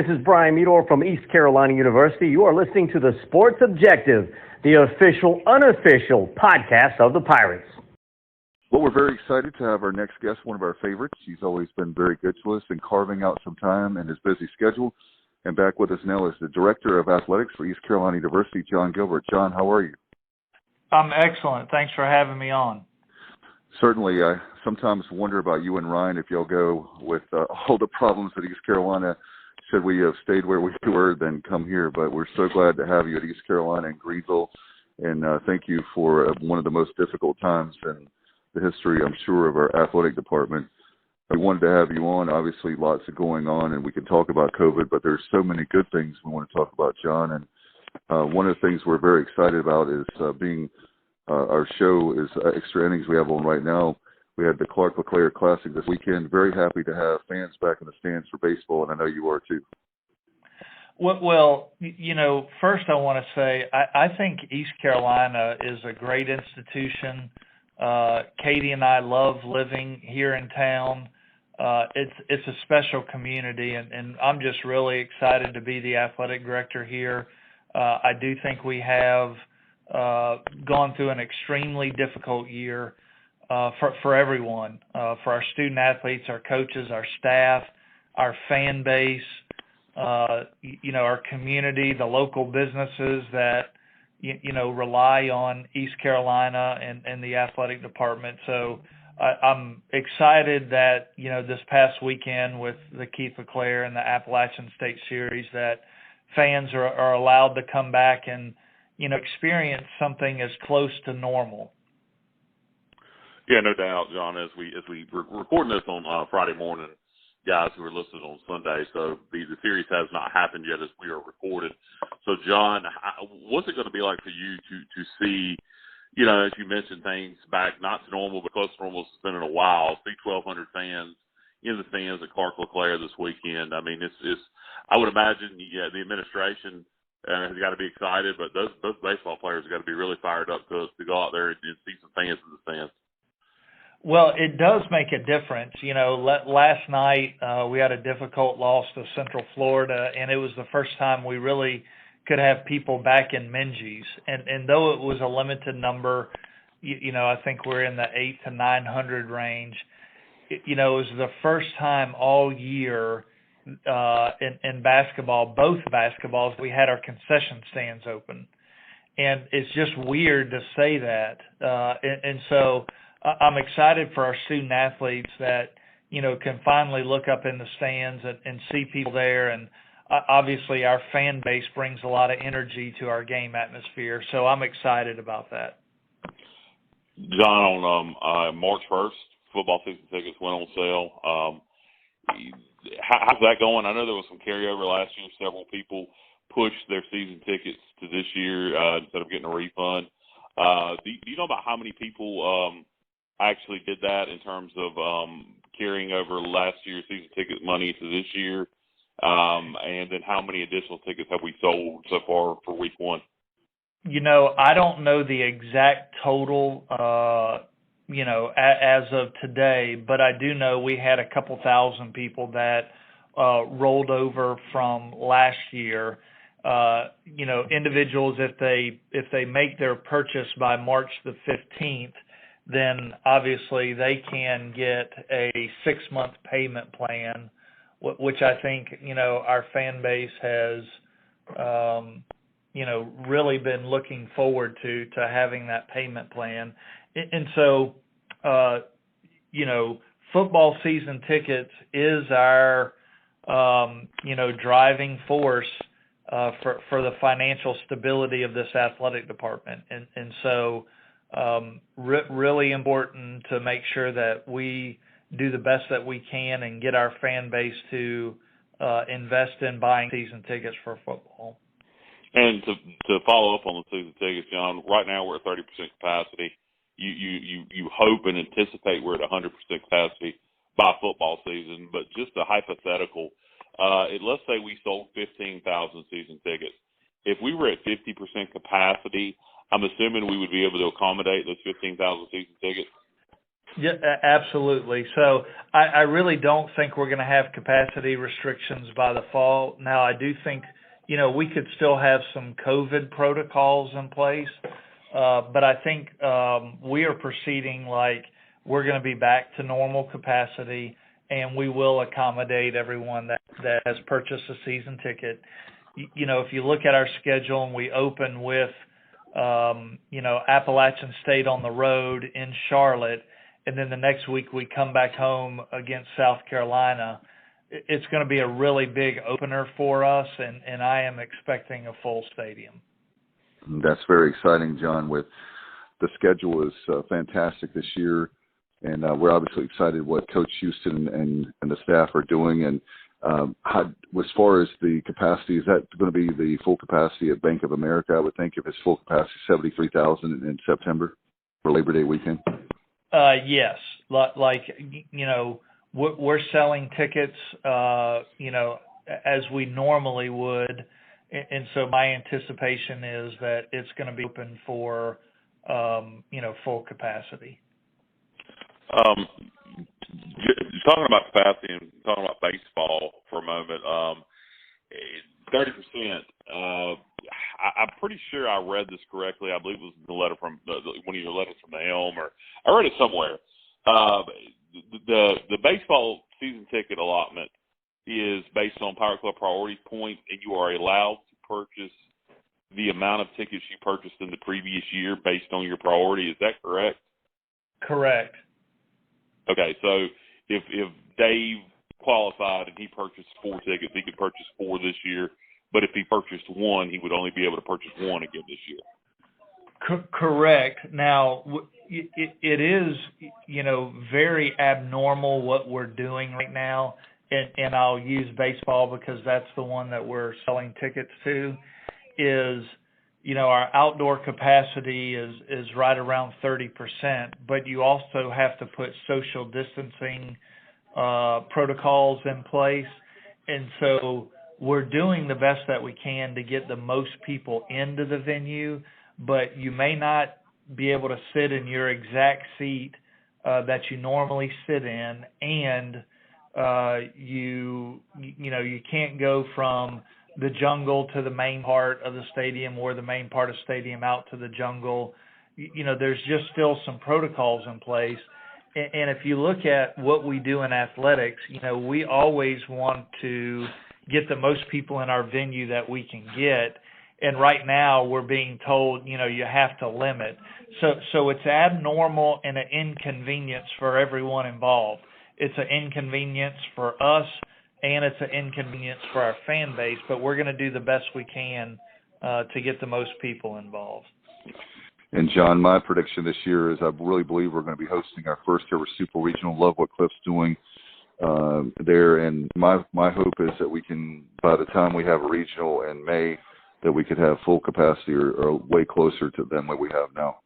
This is Brian Meador from East Carolina University. You are listening to the Sports Objective, the official, unofficial podcast of the Pirates. Well, we're very excited to have our next guest, one of our favorites. He's always been very good to us and carving out some time in his busy schedule. And back with us now is the Director of Athletics for East Carolina University, Jon Gilbert. Jon, how are you? I'm excellent. Thanks for having me on. Certainly. I sometimes wonder about you and Ryan if y'all go with all the problems at East Carolina. Should we have stayed where we were, then come here. But we're so glad to have you at East Carolina and Greenville. And thank you for one of the most difficult times in the history, I'm sure, of our athletic department. We wanted to have you on. Obviously, lots of going on, and we can talk about COVID, but there's so many good things we want to talk about, Jon. And one of the things we're very excited about is our show is Extra Innings we have on right now. We had the Clark LeClaire Classic this weekend. Very happy to have fans back in the stands for baseball, and I know you are too. Well, first I want to say I think East Carolina is a great institution. Katie and I love living here in town. It's a special community, and I'm just really excited to be the athletic director here. I do think we have gone through an extremely difficult year for everyone, for our student athletes, our coaches, our staff, our fan base, our community, the local businesses that rely on East Carolina and the athletic department. So I'm excited that, this past weekend with the Keith LeClaire and the Appalachian State Series that fans are allowed to come back and, experience something as close to normal. Yeah, no doubt, Jon. As we recording this on Friday morning, guys who are listening on Sunday, so the series has not happened yet as we are recorded. So, Jon, what's it going to be like for you to see, as you mentioned, things back not to normal, but close to normal it's been in a while. See 1,200 fans in the stands at Clark LeClaire this weekend. I mean, it's I would imagine the administration has got to be excited, but those baseball players have got to be really fired up to go out there and see some fans in the stands. Well, it does make a difference. Last night we had a difficult loss to Central Florida, and it was the first time we really could have people back in Minges. And though it was a limited number, I think we're in the 800 to 900 range. It was the first time all year in basketball, both basketballs, we had our concession stands open. And it's just weird to say that. And so I'm excited for our student athletes that, can finally look up in the stands and see people there. And obviously our fan base brings a lot of energy to our game atmosphere. So I'm excited about that. Jon, on March 1st, football season tickets went on sale. How's that going? I know there was some carryover last year. Several people pushed their season tickets to this year instead of getting a refund. Do you know about how many people actually did that in terms of carrying over last year's season ticket money to this year? And then how many additional tickets have we sold so far for week one? I don't know the exact total, as of today, but I do know we had a couple thousand people that rolled over from last year. Individuals, if they make their purchase by March the 15th, then obviously they can get a 6-month payment plan, which I think, our fan base has, really been looking forward to having that payment plan. And so, football season tickets is our, driving force for the financial stability of this athletic department. And so really important to make sure that we do the best that we can and get our fan base to invest in buying season tickets for football. And to follow up on the season tickets, Jon, right now we're at 30% capacity. You hope and anticipate we're at 100% capacity by football season, but just a hypothetical, let's say we sold 15,000 season tickets. If we were at 50% capacity, I'm assuming we would be able to accommodate those 15,000 season tickets. Yeah, absolutely. So I really don't think we're going to have capacity restrictions by the fall. Now, I do think, we could still have some COVID protocols in place, but I think we are proceeding like we're going to be back to normal capacity, and we will accommodate everyone that has purchased a season ticket. If you look at our schedule and we open with, Appalachian State on the road in Charlotte, and then the next week we come back home against South Carolina, it's going to be a really big opener for us, and I am expecting a full stadium. That's very exciting, John. With the schedule is fantastic this year, and we're obviously excited what Coach Houston and the staff are doing. And as far as the capacity, is that going to be the full capacity at Bank of America? I would think if it's full capacity, 73,000 in September for Labor Day weekend. Yes, we're selling tickets, as we normally would, and so my anticipation is that it's going to be open for, full capacity. Talking about capacity and talking about baseball for a moment, 30%. I'm pretty sure I read this correctly. I believe it was the letter from one of your letters from the Elm, or I read it somewhere. The baseball season ticket allotment is based on Power Club priority points, and you are allowed to purchase the amount of tickets you purchased in the previous year based on your priority. Is that correct? Correct. Okay, so if Dave qualified and he purchased 4 tickets, he could purchase 4 this year. But if he purchased 1, he would only be able to purchase 1 again this year. Correct. Now, it is, very abnormal what we're doing right now, and I'll use baseball because that's the one that we're selling tickets to, is, our outdoor capacity is right around 30%, but you also have to put social distancing protocols in place. And so we're doing the best that we can to get the most people into the venue, but you may not be able to sit in your exact seat that you normally sit in, and you can't go from the jungle to the main part of the stadium or the main part of the stadium out to the jungle. There's just still some protocols in place. And if you look at what we do in athletics, we always want to get the most people in our venue that we can get. And right now we're being told, you have to limit. So it's abnormal and an inconvenience for everyone involved. It's an inconvenience for us, and it's an inconvenience for our fan base, but we're going to do the best we can to get the most people involved. And, John, my prediction this year is I really believe we're going to be hosting our first ever Super Regional. Love what Cliff's doing there. And my hope is that we can, by the time we have a regional in May, that we could have full capacity or way closer to than what we have now.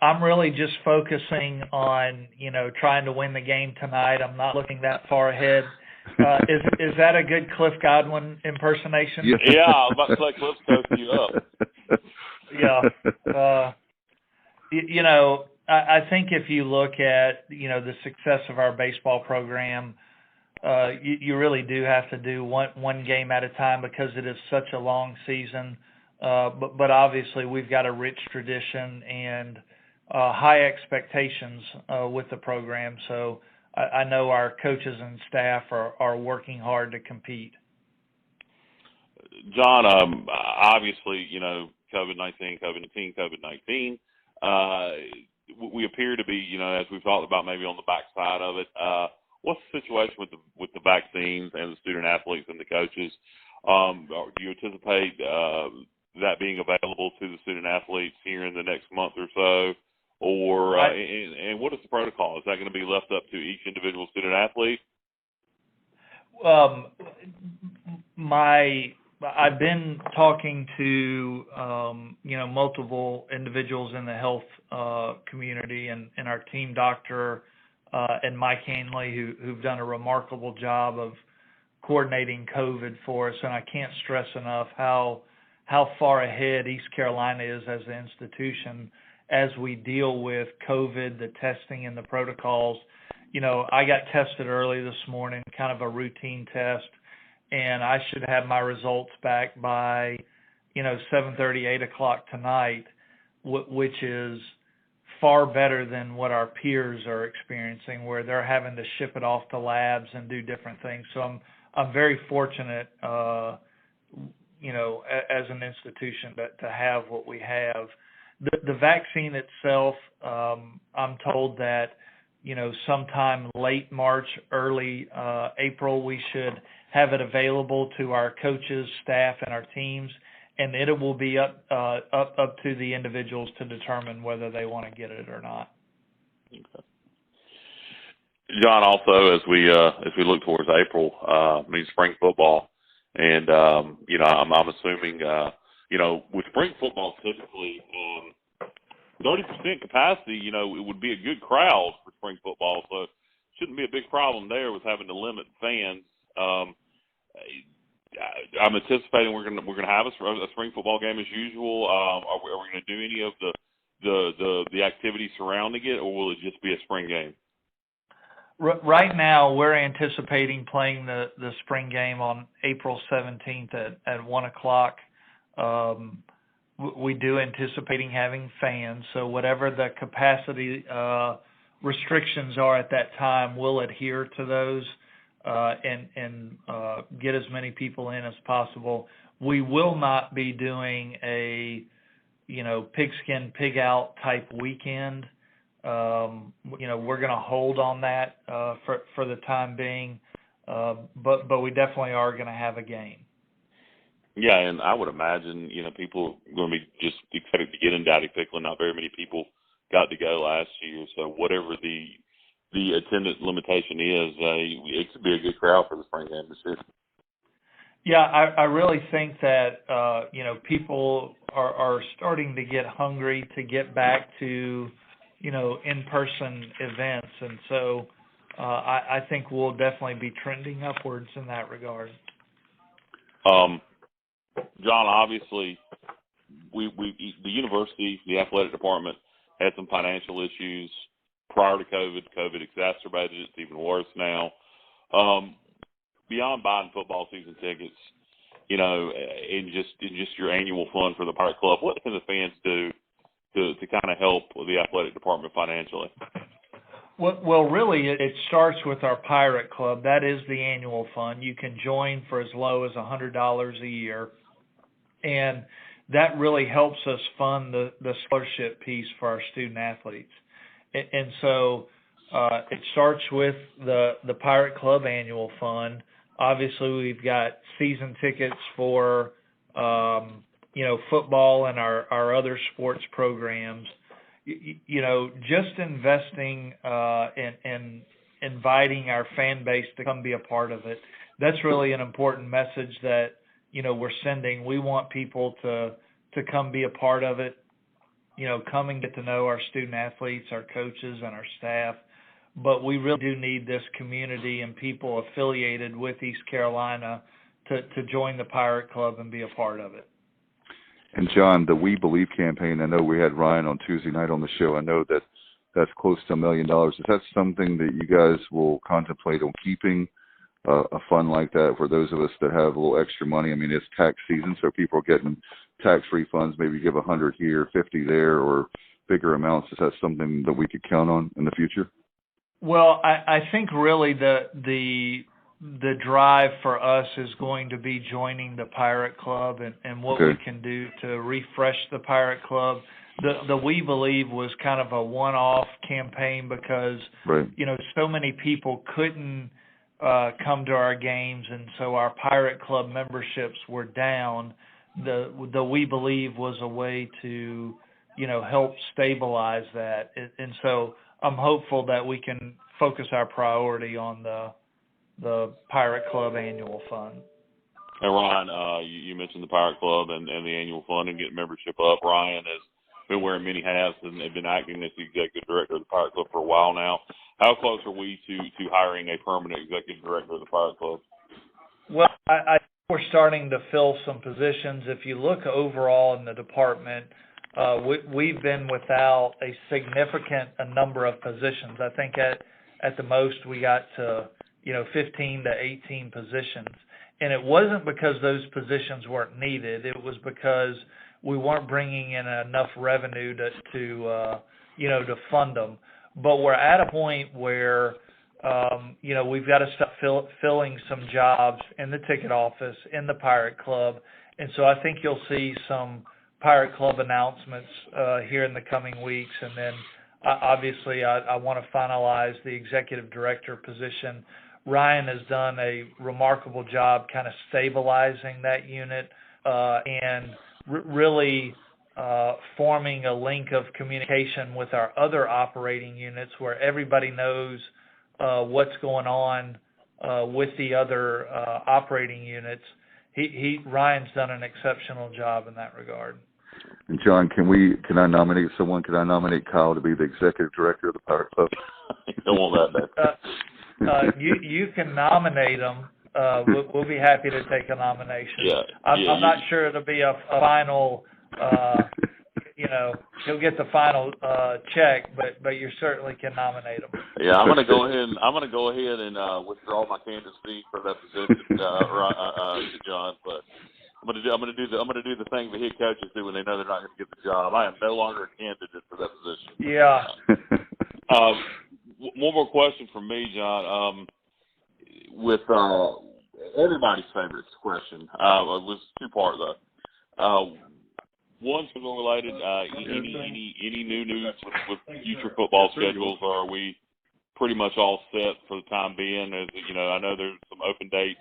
I'm really just focusing on, trying to win the game tonight. I'm not looking that far ahead. Is that a good Cliff Godwin impersonation? Yeah, I was about to say Cliff's coaching you up. Yeah. I think if you look at, the success of our baseball program, you really do have to do one game at a time because it is such a long season. But obviously we've got a rich tradition and high expectations with the program. So I know our coaches and staff are working hard to compete. John, obviously, COVID-19. We appear to be, as we've talked about, maybe on the backside of it. What's the situation with the vaccines and the student athletes and the coaches? Do you anticipate that being available to the student athletes here in the next month or so? Or and what is the protocol? Is that going to be left up to each individual student athlete? I've been talking to multiple individuals in the health community, and our team doctor and Mike Hanley, who've done a remarkable job of coordinating COVID for us. And I can't stress enough how far ahead East Carolina is as an institution. as we deal with COVID, the testing and the protocols. I got tested early this morning, kind of a routine test, and I should have my results back by, 7:30, 8 o'clock tonight, which is far better than what our peers are experiencing, where they're having to ship it off to labs and do different things. So I'm very fortunate, as an institution to have what we have. The vaccine itself, I'm told that, sometime late March, early April, we should have it available to our coaches, staff, and our teams, and it will be up to the individuals to determine whether they want to get it or not. Okay. John, also as we look towards April, spring football, and I'm assuming with spring football typically 30% capacity, it would be a good crowd for spring football, so it shouldn't be a big problem there with having to limit fans. I'm anticipating we're gonna have a spring football game as usual. Are we going to do any of the activities surrounding it, or will it just be a spring game? Right now, we're anticipating playing the spring game on April 17th at 1 o'clock. We do anticipating having fans, so whatever the capacity restrictions are at that time, we'll adhere to those and get as many people in as possible. We will not be doing a pigskin, pig out type weekend. We're going to hold on that for the time being, but we definitely are going to have a game. Yeah, and I would imagine, people are going to be just excited to get in Dowdy-Picklen. Not very many people got to go last year, so whatever the attendance limitation is, it could be a good crowd for the spring game this year. Yeah, I really think that, people are starting to get hungry to get back to, in-person events, and so I think we'll definitely be trending upwards in that regard. John, obviously, the university, the athletic department, had some financial issues prior to COVID. COVID exacerbated it. It's even worse now. Beyond buying football season tickets, and just your annual fund for the Pirate Club, what can the fans do to kind of help with the athletic department financially? Well, really, it starts with our Pirate Club. That is the annual fund. You can join for as low as $100 a year, and that really helps us fund the scholarship piece for our student athletes. And so it starts with the Pirate Club annual fund. Obviously, we've got season tickets for football and our other sports programs. Just investing and inviting our fan base to come be a part of it. That's really an important message that, we're sending. We want people to come be a part of it, come and get to know our student athletes, our coaches, and our staff. But we really do need this community and people affiliated with East Carolina to join the Pirate Club and be a part of it. And John, the We Believe campaign, I know we had Ryan on Tuesday night on the show. I know that's close to $1 million. Is that something that you guys will contemplate on keeping a fund like that for those of us that have a little extra money? I mean, it's tax season, so people are getting tax refunds. Maybe give 100 here, 50 there, or bigger amounts. Is that something that we could count on in the future? Well, I think really the drive for us is going to be joining the Pirate Club and what we can do to refresh the Pirate Club. The We Believe was kind of a one-off campaign because, so many people couldn't come to our games, and so our Pirate Club memberships were down. The We Believe was a way to, help stabilize that. And so I'm hopeful that we can focus our priority on the Pirate Club annual fund. Hey, Ryan, you mentioned the Pirate Club and the annual fund and getting membership up. Ryan has been wearing many hats and they've been acting as the executive director of the Pirate Club for a while now. How close are we to hiring a permanent executive director of the Pirate Club? Well, I think we're starting to fill some positions. If you look overall in the department, we've been without a significant number of positions. I think at the most we got to 15 to 18 positions, and it wasn't because those positions weren't needed. It was because we weren't bringing in enough revenue to fund them. But we're at a point where we've got to start filling some jobs in the ticket office, in the Pirate Club, and so I think you'll see some Pirate Club announcements here in the coming weeks. And then obviously I want to finalize the executive director position. Ryan has done a remarkable job kind of stabilizing that unit and really forming a link of communication with our other operating units where everybody knows what's going on with the other operating units. Ryan's done an exceptional job in that regard. And John, can I nominate someone? Can I nominate Kyle to be the executive director of the Pirate Club? Don't want that. You can nominate them. We'll be happy to take a nomination. Yeah, I'm not sure it'll be a final. He'll get the final check, but you certainly can nominate him. Yeah, I'm going to go ahead and withdraw my candidacy for that position, John. But I'm going to do the thing the head coaches do when they know they're not going to get the job. I am no longer a candidate for that position. Yeah. One more question from me, John. With everybody's favorite question, it was two-part though. One schedule related. Any new news with future football schedules? Or are we pretty much all set for the time being? As I know there's some open dates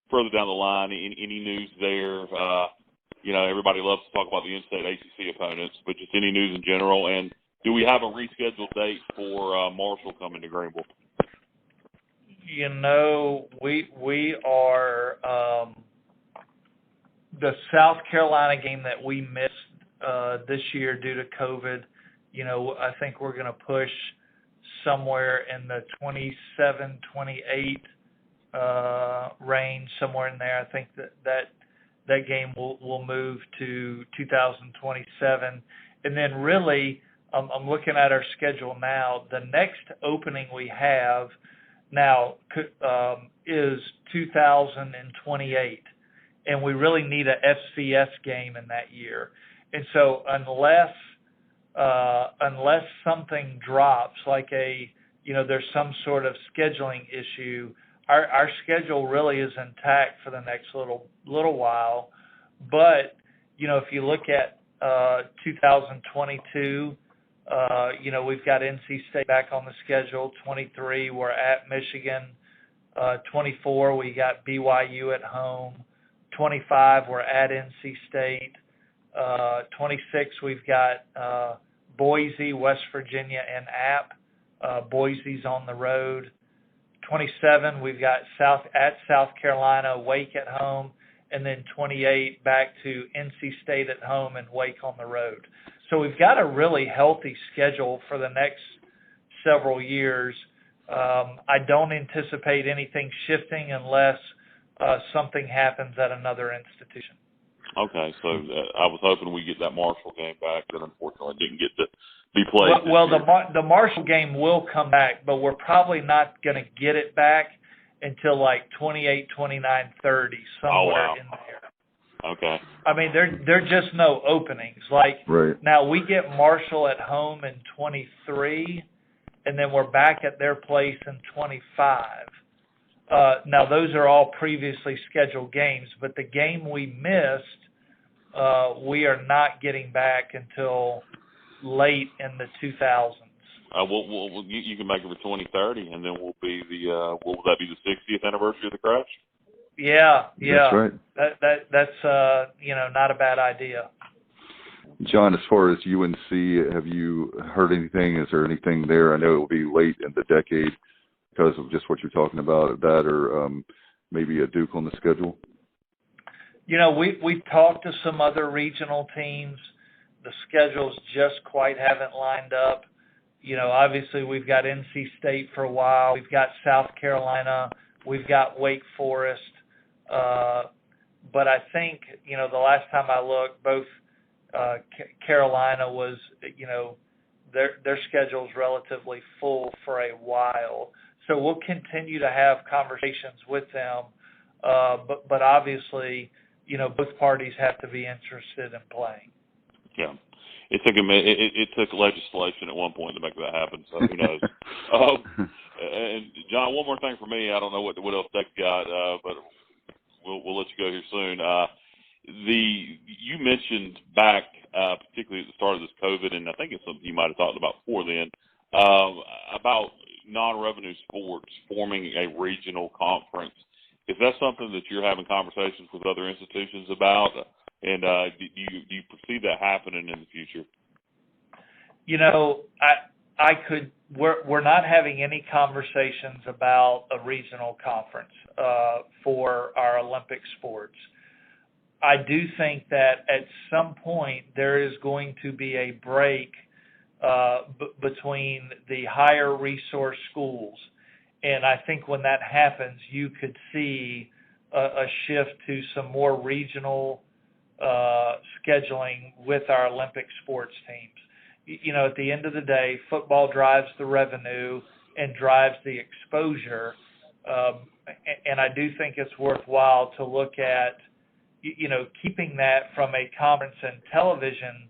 further down the line. Any news there? Everybody loves to talk about the in-state ACC opponents, but just any news in general. And do we have a rescheduled date for Marshall coming to Greenville? We are the South Carolina game that we missed this year due to COVID. I think we're going to push somewhere in the 27, 28 range, somewhere in there. I think that game will move to 2027. And then really, I'm looking at our schedule now. The next opening we have now is 2028. And we really need a FCS game in that year. And so unless something drops, like there's some sort of scheduling issue, our schedule really is intact for the next little while. But if you look at 2022, we've got NC State back on the schedule. 23, we're at Michigan. 24, we got BYU at home. 25, we're at NC State. 26, we've got Boise, West Virginia, and App. Boise's on the road. 27, we've got South Carolina, Wake at home. And then 28, back to NC State at home and Wake on the road. So we've got a really healthy schedule for the next several years. I don't anticipate anything shifting unless something happens at another institution. Okay, so I was hoping we get that Marshall game back, but unfortunately it didn't get to be played. Well, the Marshall game will come back, but we're probably not going to get it back until like 28, 29, 30, somewhere in there. Okay. I mean, there are just no openings. Now we get Marshall at home in 23, and then we're back at their place in 25. Now, those are all previously scheduled games, but the game we missed, we are not getting back until late in the 2000s. You can make it for 2030, and then will that be the 60th anniversary of the crash? Yeah. That's right. That's not a bad idea. John, as far as UNC, have you heard anything? Is there anything there? I know it will be late in the decade because of just what you're talking about, that or maybe a Duke on the schedule? We've talked to some other regional teams. The schedules just quite haven't lined up. Obviously we've got NC State for a while. We've got South Carolina. We've got Wake Forest. But I think, the last time I looked, both Carolina was, their schedule's relatively full for a while. So we'll continue to have conversations with them, but obviously, both parties have to be interested in playing. Yeah. It took legislation at one point to make that happen, so who knows. And John, one more thing for me. I don't know what else Deck got, but we'll let you go here soon. You mentioned back, particularly at the start of this COVID, and I think it's something you might have talked about before then, about non-revenue sports forming a regional conference. Is that something that you're having conversations with other institutions about? And do you perceive that happening in the future? We're not having any conversations about a regional conference for our Olympic sports. I do think that at some point there is going to be a break between the higher resource schools. And I think when that happens, you could see a shift to some more regional scheduling with our Olympic sports teams. At the end of the day, football drives the revenue and drives the exposure. And I do think it's worthwhile to look at, keeping that from a conference and television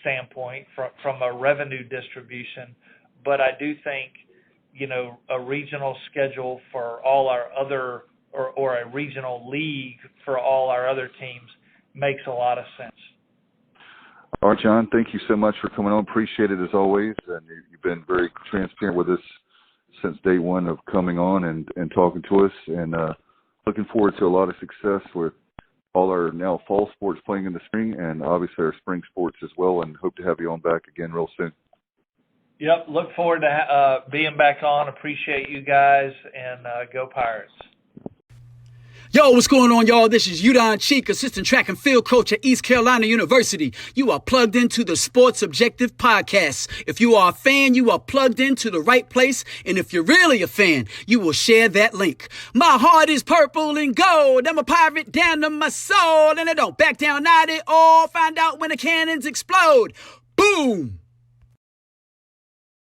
standpoint, from a revenue distribution. But I do think, a regional schedule for all our other, or a regional league for all our other teams makes a lot of sense. All right, John, thank you so much for coming on. Appreciate it as always. And you've been very transparent with us since day one of coming on and talking to us. And looking forward to a lot of success with all our now fall sports playing in the spring, and obviously our spring sports as well, and hope to have you on back again real soon. Yep, look forward to being back on. Appreciate you guys, and go Pirates. Yo, what's going on, y'all? This is Jon Cheek, assistant track and field coach at East Carolina University. You are plugged into the Sports Objective Podcast. If you are a fan, you are plugged into the right place. And if you're really a fan, you will share that link. My heart is purple and gold. I'm a pirate down to my soul. And I don't back down, not at all. Find out when the cannons explode. Boom!